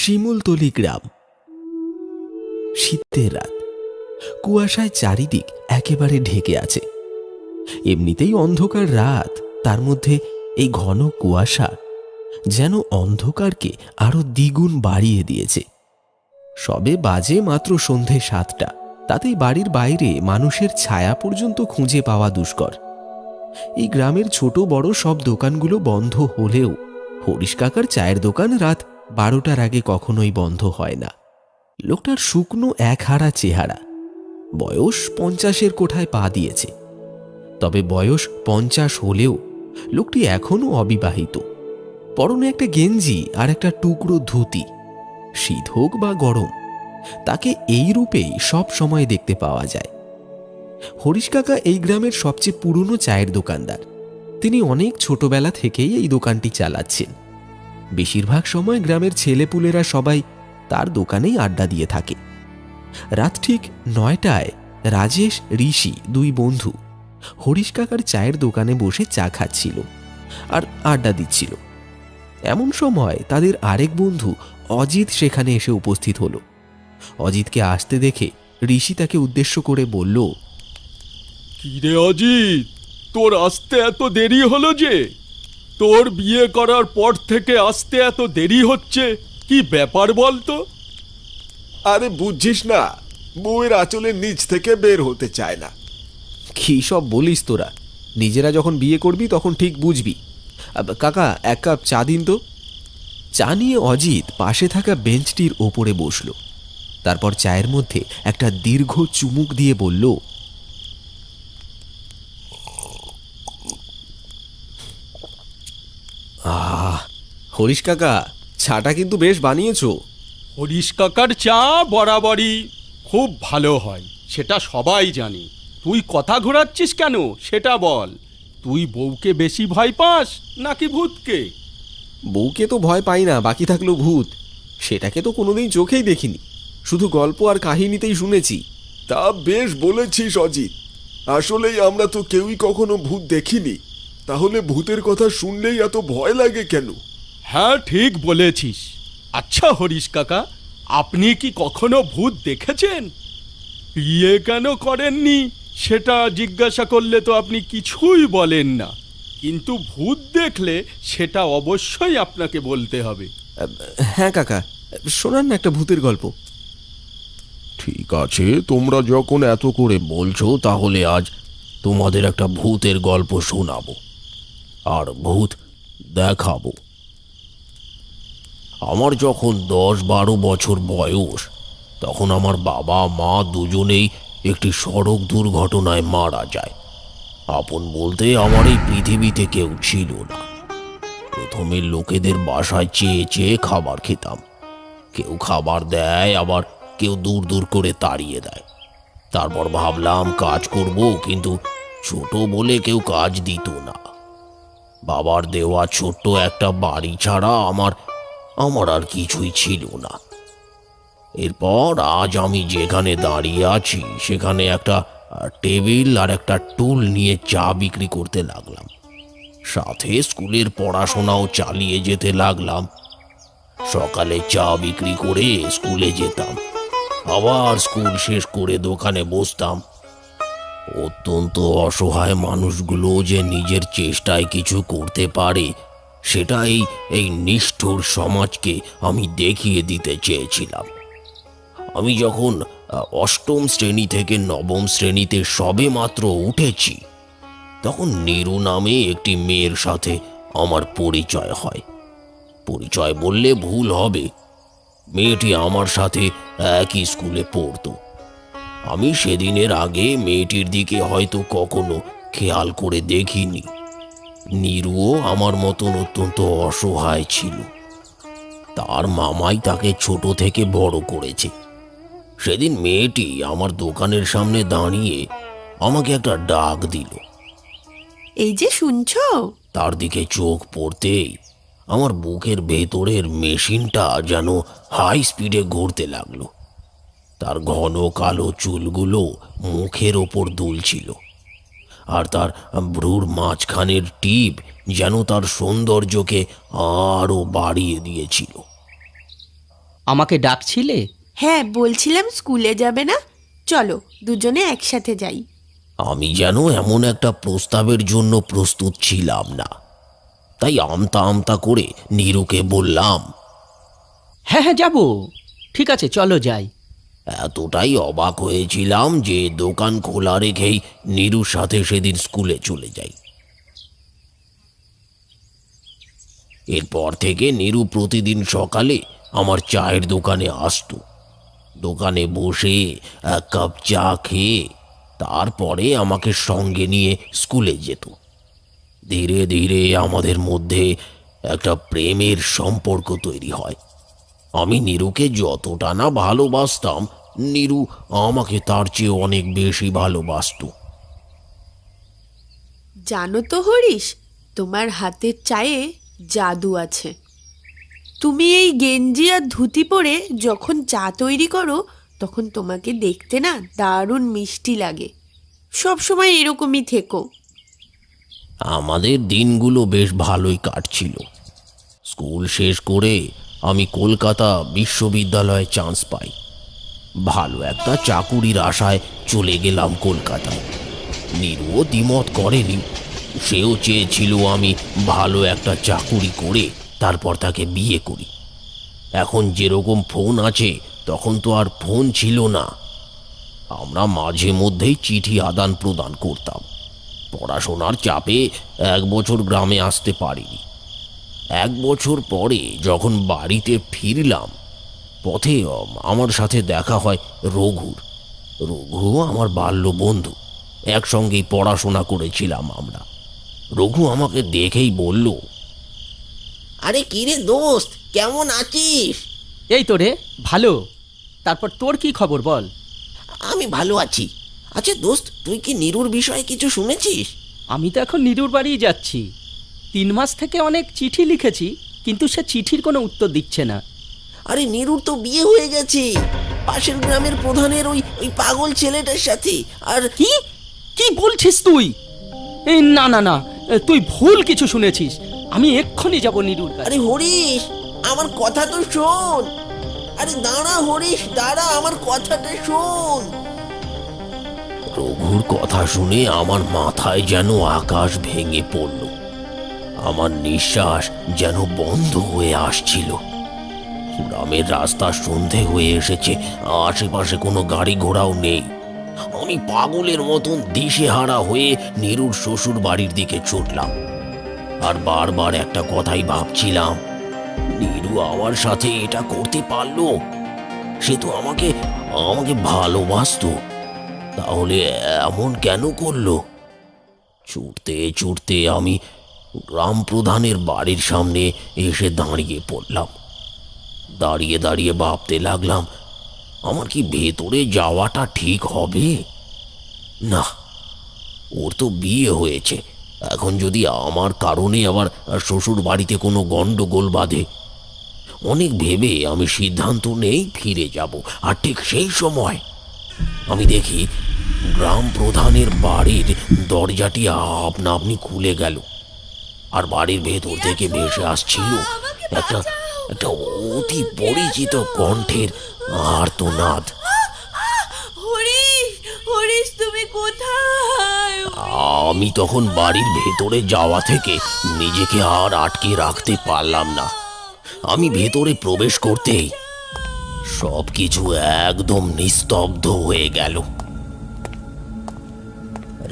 শিমুলতলি গ্রাম। শীতের রাত, কুয়াশায় চারিদিক একেবারে ঢেকে আছে। এমনিতেই অন্ধকার রাত, তার মধ্যে এই ঘন কুয়াশা যেন অন্ধকারকে আরো দ্বিগুণ বাড়িয়ে দিয়েছে। সবে বাজে মাত্র সন্ধে 7টা, তাতেই বাড়ির বাইরে মানুষের ছায়া পর্যন্ত খুঁজে পাওয়া দুষ্কর। এই গ্রামের ছোট বড় সব দোকানগুলো বন্ধ হলেও হরিশ কাকার চায়ের দোকান রাত 12টার আগে কখনোই বন্ধ হয় না। লোকটার শুকনো একহারা চেহারা, বয়স 50-এর কোঠায় পা দিয়েছে। তবে বয়স 50 হলেও লোকটি এখনো অবিবাহিত। পরনে একটা গেঞ্জি আর একটা টুকরো ধুতি। শীত হোক বা গরম, তাকে এই রূপেই সব সময় দেখতে পাওয়া যায়। হরিশ কাকা এই গ্রামের সবচেয়ে পুরনো চায়ের দোকানদার। তিনি অনেক ছোটবেলা থেকেই এই দোকানটি চালাচ্ছেন। বেশিরভাগ সময় গ্রামের ছেলেপুলেরা সবাই তার দোকানেই আড্ডা দিয়ে থাকে। রাত ঠিক 9টায় রাজেশ, ঋষি, দুই বন্ধু হরিশ কাকার চায়ের দোকানে বসে চা খাচ্ছিল আর আড্ডা দিচ্ছিল। এমন সময় তাদের আরেক বন্ধু অজিত সেখানে এসে উপস্থিত হলো। অজিতকে আসতে দেখে ঋষি তাকে উদ্দেশ্য করে বলল, কিরে অজিত, তোর আসতে এত দেরি হলো যে? তোর বিয়ে করার পর থেকে আসতে এত দেরি হচ্ছে, কি ব্যাপার বলতো? আরে বুঝছিস না, বউয়ের আঁচলের নিচ থেকে বের হতে চায় না। কি সব বলিস তোরা? নিজেরা যখন বিয়ে করবি তখন ঠিক বুঝবি। কাকা, এক কাপ চা দিন তো। চা নিয়ে অজিত পাশে থাকা বেঞ্চটির ওপরে বসল। তারপর চায়ের মধ্যে একটা দীর্ঘ চুমুক দিয়ে বলল, আহ, হরিশ কাকা, চাটা কিন্তু বেশ বানিয়েছো। হরিশ কাকার চা বরাবরই খুব ভালো হয়, সেটা সবাই জানে। তুই কথা ঘোরাচ্ছিস কেন সেটা বল। তুই বউকে বেশি ভয় পাস নাকি ভূতকে? বউকে তো ভয় পাই না, বাকি থাকলো ভূত। সেটাকে তো কোনোদিন চোখেই দেখিনি, শুধু গল্প আর কাহিনীতেই শুনেছি। তা বেশ বলেছিস অজিত, আসলেই আমরা তো কেউই কখনো ভূত দেখিনি, তাহলে ভূতের কথা শুনলেই এত ভয় লাগে কেন? হ্যাঁ, ঠিক বলেছিস। আচ্ছা হরিশ কাকা, আপনি কি কখনো ভূত দেখেছেন? বিয়ে কেন করেননি সেটা জিজ্ঞাসা করলে তো আপনি কিছুই বলেন না, কিন্তু ভূত দেখলে সেটা অবশ্যই আপনাকে বলতে হবে। হ্যাঁ কাকা, শোনান না একটা ভূতের গল্প। ঠিক আছে, তোমরা যখন এত করে বলছো তাহলে আজ তোমাদের একটা ভূতের গল্প শোনাবো আর ভূত দেখাবো। আমার যখন 10-12 বছর বয়স, তখন আমার বাবা মা দুজনেই একটি সড়ক দুর্ঘটনায় মারা যায়। আপন বলতে আমার এই পৃথিবীতে কেউ ছিল না। প্রথমে লোকেদের বাসায় চেয়ে চেয়ে খাবার খেতাম। কেউ খাবার দেয়, আবার কেউ দূর দূর করে তাড়িয়ে দেয়। তারপর ভাবলাম কাজ করব, কিন্তু ছোট বলে কেউ কাজ দিত না। বাবার দেওয়া ছোট্ট একটা বাড়ি ছাড়া আমার আর কিছুই ছিল না। এরপর আজ আমি যেখানে দাঁড়িয়ে আছি সেখানে একটা টেবিল আর একটা টুল নিয়ে চা বিক্রি করতে লাগলাম। সাথে স্কুলের পড়াশোনাও চালিয়ে যেতে লাগলাম। সকালে চা বিক্রি করে স্কুলে যেতাম, আবার স্কুল শেষ করে দোকানে বসতাম। অত্যন্ত অসহায় মানুষগুলো যে নিজের চেষ্টায় কিছু করতে পারে, সেটা এই নিষ্ঠুর সমাজকে আমি দেখিয়ে দিতে চেয়েছিলাম। আমি যখন 8ম শ্রেণী থেকে 9ম শ্রেণীতে সবে মাত্র উঠেছি, তখন নীরু নামে একটি মেয়ের সাথে আমার পরিচয় হয়। পরিচয় বললে ভুল হবে, মেয়েটি আমার সাথে একই স্কুলে পড়তো। আমি সেদিনের আগে মেয়েটির দিকে হয়তো কখনো খেয়াল করে দেখিনি। নীরুও আমার মতন অত্যন্ত অসহায় ছিল। তার মামাই তাকে ছোট থেকে বড় করেছে। সেদিন মেয়েটি আমার দোকানের সামনে দাঁড়িয়ে আমাকে একটা ডাক দিল। এই যে শুনছো? তার দিকে চোখ পড়তেই আমার বুকের ভেতরের মেশিনটা যেন হাই স্পিডে ঘুরতে লাগলো। তার ঘন কালো চুলগুলো মুখের ওপর দুলছিল, আর তার ভ্রুর মাঝখানের টিপ যেন তার সৌন্দর্যকে আরো বাড়িয়ে দিয়েছিল। আমাকে ডাকছিলে? হ্যাঁ, বলছিলাম স্কুলে যাবে না? চলো দুজনে একসাথে যাই। আমি যেন এমন একটা প্রস্তাবের জন্য প্রস্তুত ছিলাম না, তাই আমতা আমতা করে নীরুকে বললাম। হ্যাঁ হ্যাঁ, যাব। ঠিক আছে, চলো যাই। এতটাই অবাক হয়েছিলাম যে দোকান খোলা রেখেই নীরুর সাথে সেদিন স্কুলে চলে যাই। এরপর থেকে নীরু প্রতিদিন সকালে আমার চায়ের দোকানে আসতো। দোকানে বসে এক কাপ চা খেয়ে তারপরে আমাকে সঙ্গে নিয়ে স্কুলে যেত। ধীরে ধীরে আমাদের মধ্যে একটা প্রেমের সম্পর্ক তৈরি হয়। আমি নীরুকে যতটা না ভালোবাসতাম, নীরু আমাকে তার চেয়ে অনেক বেশি ভালোবাসতো। জানো তো হরিশ, তোমার হাতের চায়ে জাদু আছে। তুমি এই গেঞ্জি আর ধুতি পরে যখন চা তৈরি করো, তখন তোমাকে দেখতে না দারুণ মিষ্টি লাগে। সব সময় এরকমই থেকো। আমাদের দিনগুলো বেশ ভালোই কাটছিল। স্কুল শেষ করে আমি কলকাতা বিশ্ববিদ্যালয়ে চান্স পাই। ভালো একটা চাকুরির আশায় চলে গেলাম কলকাতায়। নীরুও দ্বিমত করেনি, সেও চেয়েছিল আমি ভালো একটা চাকুরি করে তারপর তাকে বিয়ে করি। এখন যেরকম ফোন আছে, তখন তো আর ফোন ছিল না। আমরা মাঝে মধ্যেই চিঠি আদান প্রদান করতাম। পড়াশোনার চাপে 1 বছর গ্রামে আসতে পারিনি। 1 বছর পরে যখন বাড়িতে ফিরলাম, পথে আমার সাথে দেখা হয় রঘুর। রঘু আমার বাল্য বন্ধু, একসঙ্গেই পড়াশোনা করেছিলাম আমরা। রঘু আমাকে দেখেই বলল, আরে কিরে দোস্ত, কেমন আছিস? এই তো রে, ভালো। তারপর তোর কি খবর বল? আমি ভালো আছি। আচ্ছা দোস্ত, তুই কি নীরুর বিষয়ে কিছু শুনেছিস? আমি তো এখন নীরুর বাড়ি যাচ্ছি। 3 মাস থেকে অনেক চিঠি লিখেছি, কিন্তু সে চিঠির কোনো উত্তর দিচ্ছে না। আরে নীরুর তো বিয়ে হয়ে গেছে পাশের গ্রামের প্রধানের ওই পাগল ছেলেটার সাথে। আর কি কি বলছিস তুই? এই না না না, তুই ভুল কিছু শুনেছিস। আমি এক্ষুনি যাব নীরুর কাছে। আরে হরিশ, আমার কথা তো শোন। আরে দাঁড়া হরিশ, দাঁড়া, আমার কথাটা শোন। রঘুর কথা শুনে আমার মাথায় যেন আকাশ ভেঙে পড়ল। আমার নিঃশ্বাস যেন বন্ধ হয়ে আসছিল। গ্রামের রাস্তা সন্ধে হয়ে এসেছে, আশেপাশে কোনো গাড়ি ঘোড়াও নেই। আমি পাগলের মতন দিশেহারা হয়ে নীরুর শ্বশুর বাড়ির দিকে ছুটলাম। আর বারবার একটা কথাই ভাবছিলাম, নীরু আমার সাথে এটা করতে পারলো? সে তো আমাকে ভালোবাসতো, তাহলে এমন কেন করলো? ছুটতে ছুটতে আমি গ্রাম প্রধানের বাড়ির সামনে এসে দাঁড়িয়ে পড়লাম। দাঁড়িয়ে দাঁড়িয়ে ভাবতে লাগলাম, আমার কি ভেতরে যাওয়াটা ঠিক হবে? না, ওর তো বিয়ে হয়েছে। এখন যদি আমার কারণে আবার শ্বশুর বাড়িতে কোনো গন্ডগোল বাঁধে। অনেক ভেবে আমি সিদ্ধান্ত নেই ফিরে যাব। আর ঠিক সেই সময় আমি দেখি গ্রাম প্রধানের বাড়ির দরজাটি আপনা আপনি খুলে গেল, আর বাড়ির ভেতর থেকে ভেসে আসছিল একটা অতি পরিচিত কণ্ঠের আর্তনাদ। হরিশ, হরিশ, তুমি কোথায়? আমি তখন বাড়ির ভেতরে যাওয়া থেকে নিজেকে আর আটকে রাখতে পারলাম না। আমি ভেতরে প্রবেশ করতেই সবকিছু একদম নিস্তব্ধ হয়ে গেল।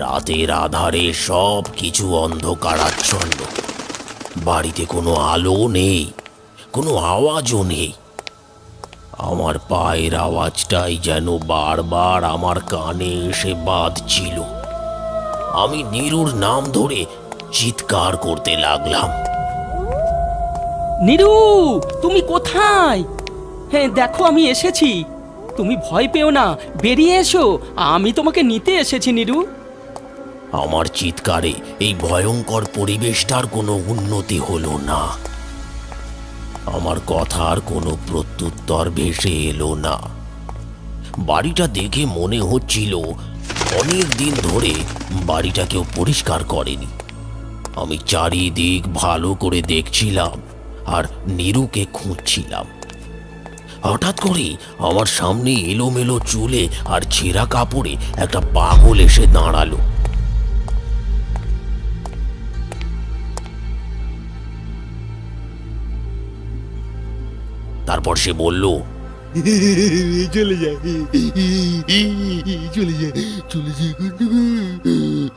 রাতের আধারে সব কিছু অন্ধকারাচ্ছন্ন। বাড়িতে কোনো আলো নেই, কোনো আওয়াজও নেই। আমার পায়ের আওয়াজটাই যেন বারবার আমার কানে এসে বাজছিল। আমি নীরুর নাম ধরে চিৎকার করতে লাগলাম। নীরু, তুমি কোথায়? হ্যাঁ দেখো, আমি এসেছি। তুমি ভয় পেও না, বেরিয়ে এসো, আমি তোমাকে নিতে এসেছি নীরু। আমার চিৎকারে এই ভয়ঙ্কর পরিবেশটার কোনো উন্নতি হলো না। আমার কথার কোনো প্রত্যুত্তর ভেসে এলো না। বাড়িটা দেখে মনে হচ্ছিল অনেক দিন ধরে বাড়িটা কেউ পরিষ্কার করেনি। আমি চারিদিক ভালো করে দেখছিলাম আর নীরুকে খুঁজছিলাম। হঠাৎ করে আমার সামনে এলোমেলো চুলে আর ছেঁড়া কাপড়ে একটা পাগল এসে দাঁড়ালো। তারপর সে বলল, চলে যায় চলে যায় চলে যায়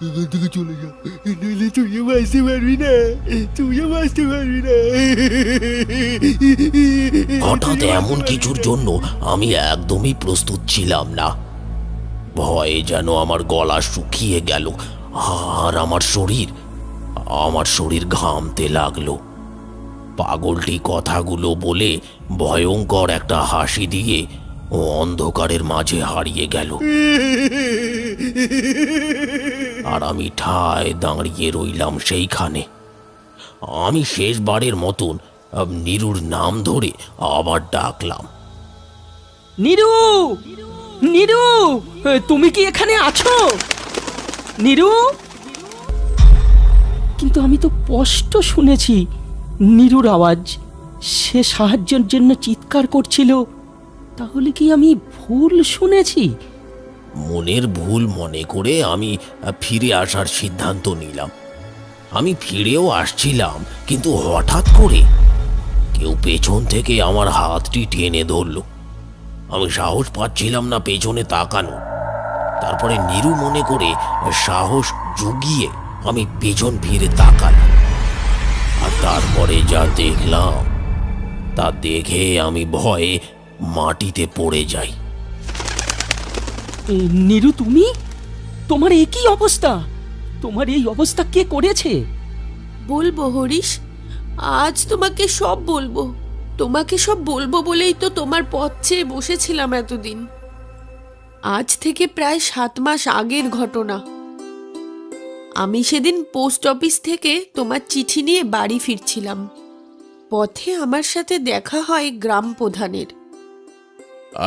এখান থেকে চলে যা, নইলে তুইও বাঁচতে পারবি না, তুইও বাঁচতে পারবি না। হঠাৎ এমন কিছুর জন্য আমি একদমই প্রস্তুত ছিলাম না। ভয়ে যেন আমার গলা শুকিয়ে গেল আর আমার শরীর ঘামতে লাগলো। পাগলটি কথাগুলো বলে ভয়ঙ্কর একটা হাসি দিয়ে ও অন্ধকারের মাঝে হারিয়ে গেল। আর আমি ঠায় দাঁড়িয়ে রইলাম সেইখানে। আমি শেষবারের মতন নীরুর নাম ধরে আবার ডাকলাম। নীরু, নীরু, তুমি কি এখানে আছো? নীরু, কিন্তু আমি তো স্পষ্ট শুনেছি নীরুর আওয়াজ। সে সাহায্যের জন্য চিৎকার করছিল। তাহলে কি আমি ভুল শুনেছি? মনের ভুল মনে করে আমি ফিরে আসার সিদ্ধান্ত নিলাম। আমি ফিরেও আসছিলাম, কিন্তু হঠাৎ করে কেউ পেছন থেকে আমার হাতটি টেনে ধরল। আমি সাহস পাচ্ছিলাম না পেছনে তাকানো। তারপরে নীরু মনে করে সাহস জুগিয়ে আমি পেছন ফিরে তাকালাম। আর তারপরে যা দেখলাম তা দেখে আমি ভয়ে মাটিতে পড়ে যাই। নীরু, তুমি? তোমার এ কি অবস্থা? তোমার এই অবস্থা কে করেছে? বলবো হরিশ, আজ তোমাকে সব বলবো। তোমাকে সব বলবো বলেই তো তোমার পথ চেয়ে বসেছিলাম এতদিন। আজ থেকে প্রায় 7 মাস আগের ঘটনা। আমি সেদিন পোস্ট অফিস থেকে তোমার চিঠি নিয়ে বাড়ি ফিরছিলাম। পথে আমার সাথে দেখা হয় গ্রাম প্রধানের।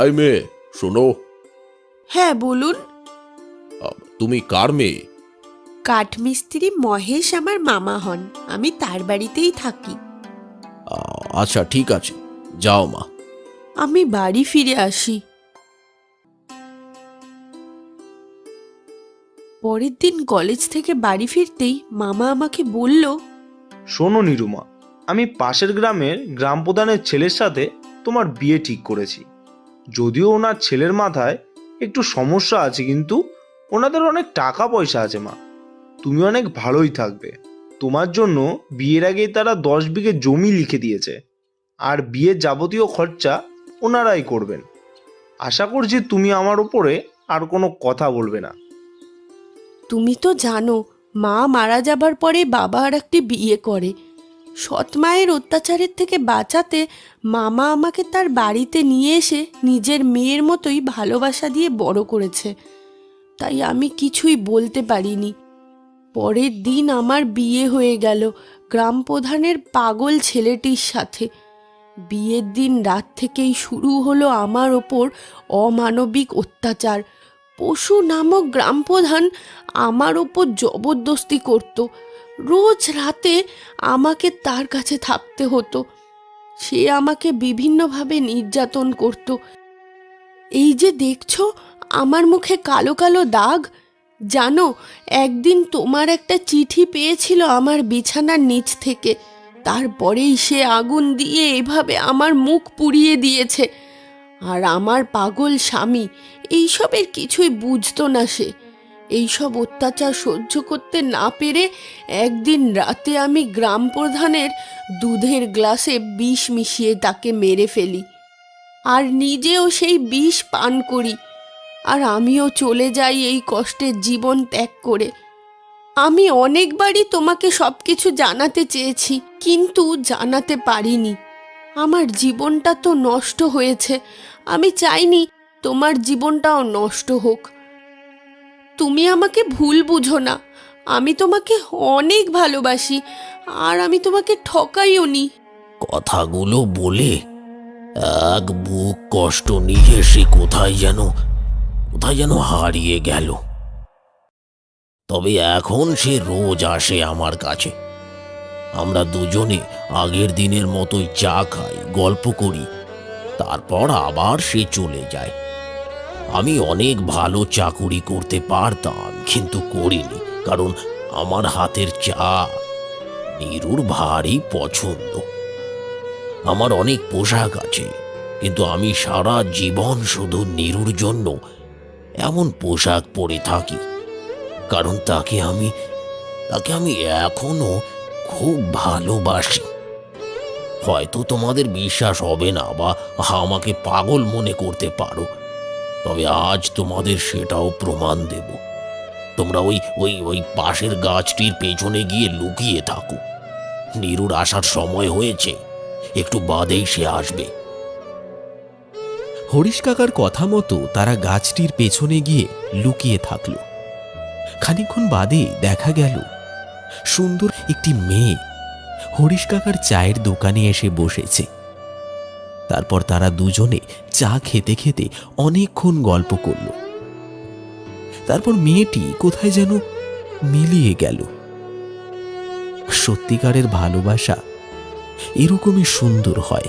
আই মেয়ে, শোনো। হ্যাঁ বলুন। তুমি কার মেয়ে? কাঠমিস্ত্রি মহেশ আমার মামা হন। আমি তার বাড়িতেই থাকি। আচ্ছা, ঠিক আছে, যাও মা। আমি বাড়ি ফিরে আসি। পরের দিন কলেজ থেকে বাড়ি ফিরতেই মামা আমাকে বলল, শোনো নিরুমা, আমি পাশের গ্রামের গ্রাম প্রধানের ছেলের সাথে তোমার বিয়ে ঠিক করেছি। যদিও ওনার ছেলের মাথায় একটু সমস্যা আছে, কিন্তু ওনাদের অনেক টাকা পয়সা আছে মা। তুমি অনেক ভালোই থাকবে। তোমার জন্য বিয়ের আগেই তারা 10 বিঘে জমি লিখে দিয়েছে, আর বিয়ের যাবতীয় খরচা ওনারাই করবেন। আশা করছি তুমি আমার উপরে আর কোনো কথা বলবে না। তুমি তো জানো মা মারা যাবার পরে বাবা আর একটি বিয়ে করে। সৎ মায়ের অত্যাচারের থেকে বাঁচাতে মামা আমাকে তার বাড়িতে নিয়ে এসে নিজের মেয়ের মতোই ভালোবাসা দিয়ে বড় করেছে। তাই আমি কিছুই বলতে পারিনি। পরের দিন আমার বিয়ে হয়ে গেল গ্রাম প্রধানের পাগল ছেলেটির সাথে। বিয়ের দিন রাত থেকেই শুরু হলো আমার ওপর অমানবিক অত্যাচার। পশু নামক গ্রাম প্রধান আমার ওপর জবরদস্তি করত। রোজ রাতে আমাকে তার কাছে থাকতে হতো। সে আমাকে বিভিন্নভাবে নির্যাতন করত। এই যে দেখছো আমার মুখে কালো কালো দাগ, জানো একদিন তোমার একটা চিঠি পেয়েছিল আমার বিছানার নিচ থেকে। তারপরেই সে আগুন দিয়ে এভাবে আমার মুখ পুড়িয়ে দিয়েছে। আর আমার পাগল স্বামী এইসবের কিছুই বুঝতো না। সে এইসব অত্যাচার সহ্য করতে না পেরে একদিন রাতে আমি গ্রাম প্রধানের দুধের গ্লাসে বিষ মিশিয়ে তাকে মেরে ফেলি, আর নিজেও সেই বিষ পান করি। আর আমিও চলে যাই এই কষ্টের জীবন ত্যাগ করে। আমি অনেকবারই তোমাকে সব কিছু জানাতে চেয়েছি, কিন্তু জানাতে পারিনি। আমার জীবনটা তো নষ্ট হয়েছে। আমি চাইনি তোমার জীবনটাও নষ্ট হোক। তুমি আমাকে ভুল বুঝো না। আমি তোমাকে অনেক ভালোবাসি, আর আমি তোমাকে ঠকাইও নি। কথাগুলো বলে এক বুক কষ্ট নিয়ে সে কোথায় যেন হারিয়ে গেল। তবে এখন সে রোজ আসে আমার কাছে। আমরা দুজনে আগের দিনের মতোই চা খাই, গল্প করি, তারপর আবার সে চলে যায়। আমি অনেক ভালো চাকুরি করতে পারতাম, কিন্তু করিনি, কারণ আমার হাতের চা নীরুর ভারী পছন্দ। আমার অনেক পোশাক আছে, কিন্তু আমি সারা জীবন শুধু নীরুর জন্য এমন পোশাক পরে থাকি, কারণ তাকে আমি এখনো খুব ভালোবাসি। হয়তো তোমাদের বিশ্বাস হবে না বা আমাকে পাগল মনে করতে পারো, তবে আজ তোমাদের সেটাও প্রমাণ দেব। তোমরা ওই ওই ওই পাশের গাছটির পেছনে গিয়ে লুকিয়ে থাকো। নীরুর আসার সময় হয়েছে, একটু বাদেই সে আসবে। হরিশ কাকার কথা মতো তারা গাছটির পেছনে গিয়ে লুকিয়ে থাকল। খানিকক্ষণ বাদে দেখা গেল সুন্দর একটি মেয়ে হরিশ কাকার চায়ের দোকানে এসে বসেছে। তারপর তারা দুজনে চা খেতে খেতে অনেকক্ষণ গল্প করল। তারপর মেয়েটি কোথায় যেন মিলিয়ে গেল। সত্যিকারের ভালোবাসা এরকমই সুন্দর হয়।